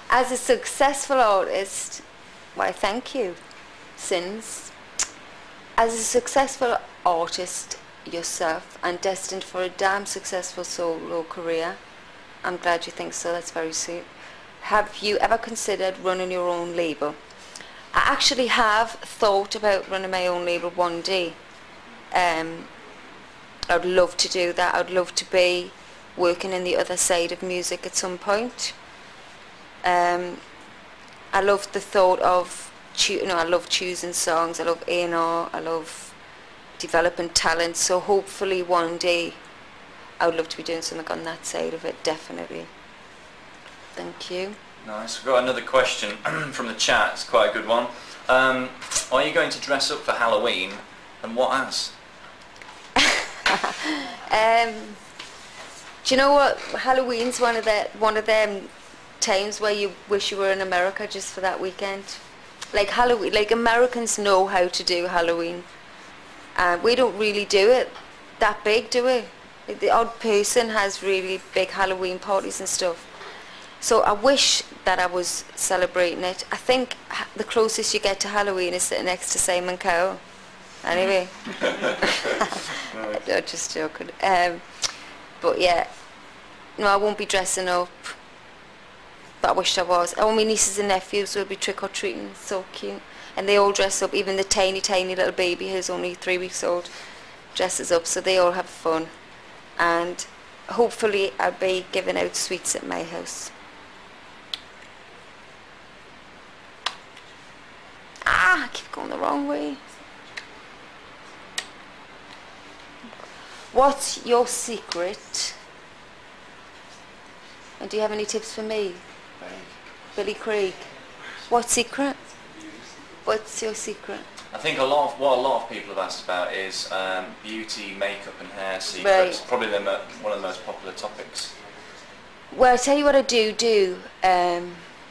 As a successful artist, why thank you, Sins. As a successful artist yourself and destined for a damn successful solo career, I'm glad you think so, that's very sweet. Have you ever considered running your own label? I actually have thought about running my own label one day. I'd love to do that. I'd love to be working in the other side of music at some point. I love the thought of, I love choosing songs, I love A&R, I love developing talent, so hopefully one day I would love to be doing something on that side of it, definitely. Thank you. Nice. We've got another question from the chat, it's quite a good one. Are you going to dress up for Halloween, and what as? Do you know what? Halloween's one of them times where you wish you were in America just for that weekend. Like Halloween, like Americans know how to do Halloween. We don't really do it that big, do we? Like the odd person has really big Halloween parties and stuff. So I wish that I was celebrating it. I think the closest you get to Halloween is sitting next to Simon Cowell. Anyway. No, just joking. But yeah, no, I won't be dressing up. But I wish I was. All my nieces and nephews will be trick-or-treating. So cute. And they all dress up. Even the tiny, tiny little baby who's only 3 weeks old dresses up. So they all have fun. And hopefully I'll be giving out sweets at my house. I keep going the wrong way. What's your secret? And do you have any tips for me? Billy Craig. What secret? What's your secret? I think what a lot of people have asked about is beauty, makeup and hair secrets. Right. Probably one of the most popular topics. Well, I'll tell you what I do,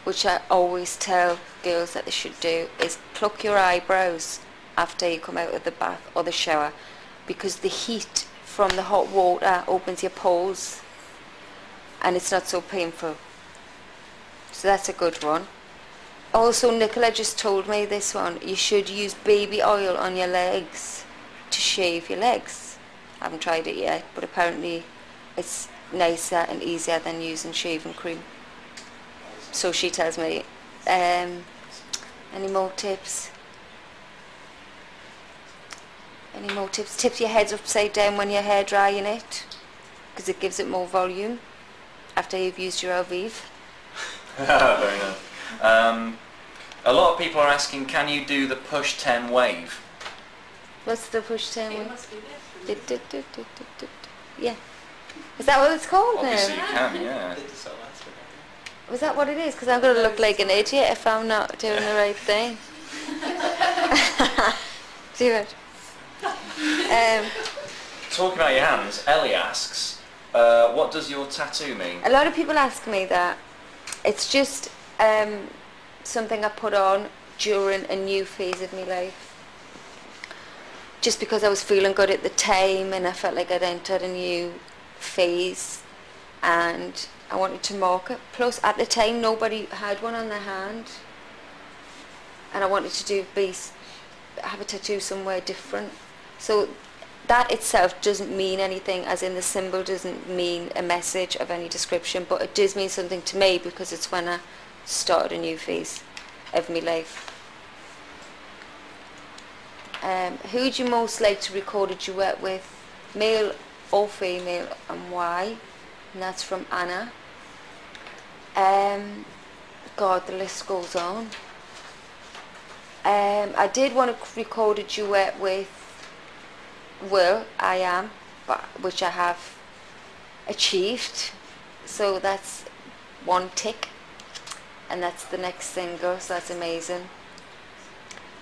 which I always tell girls that they should do, is pluck your eyebrows after you come out of the bath or the shower, because the heat from the hot water opens your pores and it's not so painful. So that's a good one. Also, Nicola just told me this one, you should use baby oil on your legs to shave your legs. I haven't tried it yet, but apparently it's nicer and easier than using shaving cream. So she tells me. Any more tips? Any more tips? Tip your head upside down when your hair drying it, because it gives it more volume after you've used your Alvive. Very nice. A lot of people are asking, can you do the push 10 wave? What's the push 10 wave? Yeah. Is that what it's called now? Obviously you can, yeah. Was that what it is? Because I'm going to look like an idiot if I'm not doing the right thing. Do it. Talking about your hands, Ellie asks, what does your tattoo mean? A lot of people ask me that. It's just something I put on during a new phase of my life. Just because I was feeling good at the time and I felt like I'd entered a new phase and I wanted to mark it. Plus at the time nobody had one on their hand and I wanted to have a tattoo somewhere different. So that itself doesn't mean anything, as in the symbol doesn't mean a message of any description, but it does mean something to me because it's when I started a new phase of my life. Who would you most like to record a duet with, male or female, and why? And that's from Anna. God, the list goes on. I did want to record a duet with Will, I Am, which I have achieved. So that's one tick. And that's the next single, so that's amazing.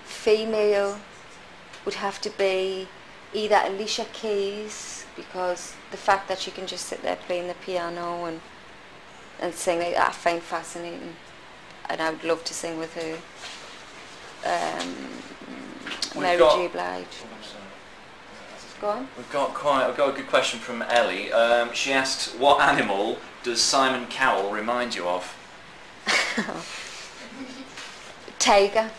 Female would have to be either Alicia Keys, because the fact that she can just sit there playing the piano and sing like that I find fascinating, and I would love to sing with her. Mary J. Blige. Go on. We've got a good question from Ellie. She asks, what animal does Simon Cowell remind you of? Tiger.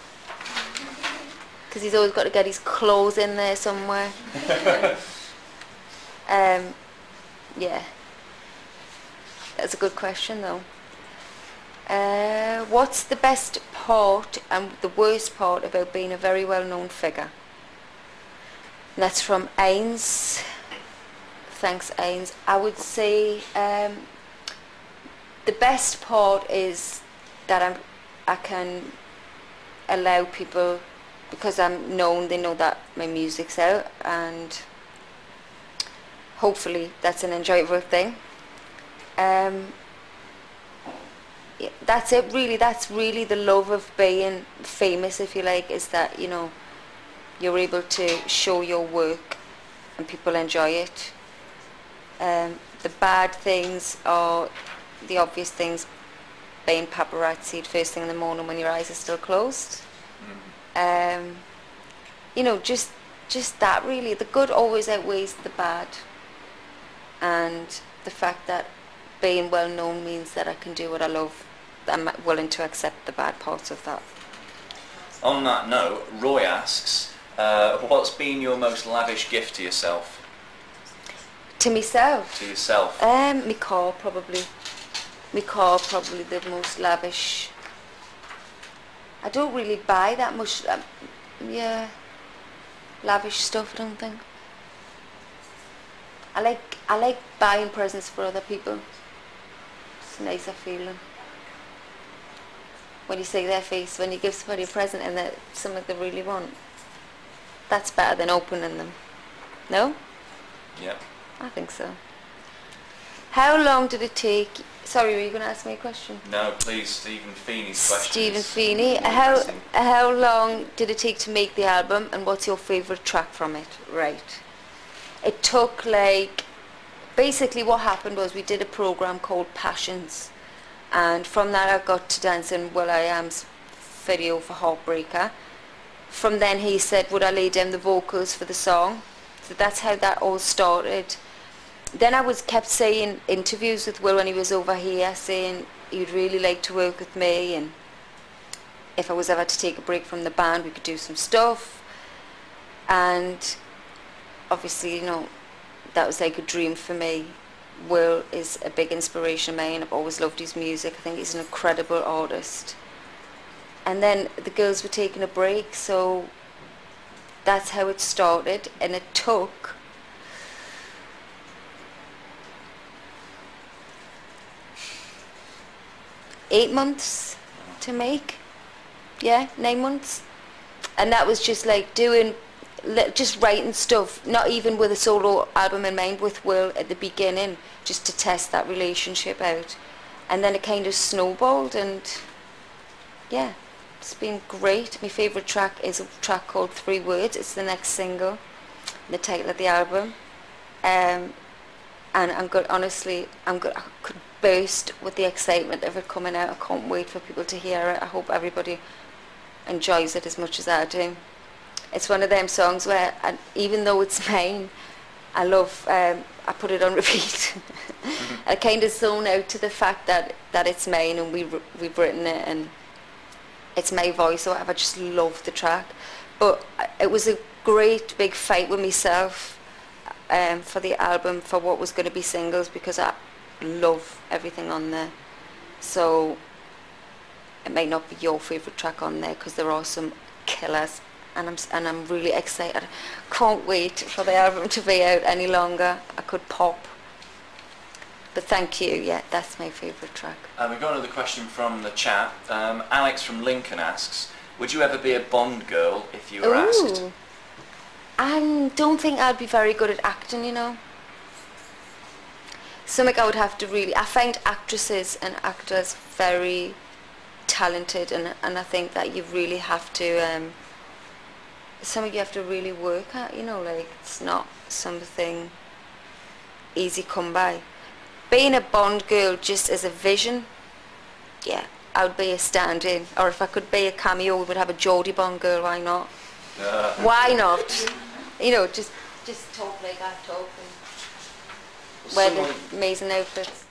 Because he's always got to get his clothes in there somewhere. Yeah. That's a good question though. What's the best part and the worst part about being a very well-known figure? And that's from Ains. Thanks, Ains. I would say the best part is that I can allow people, because I'm known, they know that my music's out, and hopefully that's an enjoyable thing. Yeah, that's it really. That's really the love of being famous, if you like, is that, you know, you're able to show your work and people enjoy it. The bad things are the obvious things, being paparazzi'd first thing in the morning when your eyes are still closed. You know, just that really. The good always outweighs the bad, and the fact that being well known means that I can do what I love. I'm willing to accept the bad parts of that. On that note, Roy asks, what's been your most lavish gift to yourself? To myself? To yourself. My car probably. My car probably the most lavish. I don't really buy that much, yeah, lavish stuff, I don't think. I like buying presents for other people. It's a nicer feeling. When you see their face, when you give somebody a present and that's something they really want. That's better than opening them. No? Yeah. I think so. How long did it take... Sorry, were you going to ask me a question? No, please, Stephen Feeney's question. Stephen Feeney. How long did it take to make the album, and what's your favourite track from it? Right. It took like... Basically what happened was we did a programme called Passions, and from that I got to dancing will.i.am's video for Heartbreaker. From then he said, would I lay down the vocals for the song? So that's how that all started. Then I kept saying interviews with Will when he was over here, saying he'd really like to work with me, and if I was ever to take a break from the band we could do some stuff. And obviously, you know, that was like a dream for me. Will is a big inspiration of mine. I've always loved his music. I think he's an incredible artist. And then the girls were taking a break, so that's how it started, and it took $8 months to make. Yeah, 9 months. And that was just like doing, just writing stuff, not even with a solo album in mind, with Will at the beginning, just to test that relationship out. And then it kind of snowballed, and yeah, it's been great. My favourite track is a track called 3 Words. It's the next single, the title of the album. And I'm good, honestly, I could burst with the excitement of it coming out. I can't wait for people to hear it. I hope everybody enjoys it as much as I do. It's one of them songs where, even though it's mine, I love, I put it on repeat. I kind of zone out to the fact that it's mine, and we've written it, and it's my voice or whatever. I just love the track. But it was a great big fight with myself for the album, for what was going to be singles, because I love everything on there. So it might not be your favourite track on there, because there are some killers, and I'm really excited. Can't wait for the album to be out any longer. I could pop. But thank you, yeah, that's my favourite track. We've got another question from the chat. Alex from Lincoln asks, would you ever be a Bond girl if you were asked? I don't think I'd be very good at acting, you know. Something I would have to really... I find actresses and actors very talented, and I think that you really have to... something you have to really work at, you know, like, it's not something easy come by. Being a Bond girl just as a vision, yeah, I would be a stand-in. Or if I could be a cameo, we would have a Geordie Bond girl, why not? Why not? You know, just talk like I talk and wear the amazing outfits.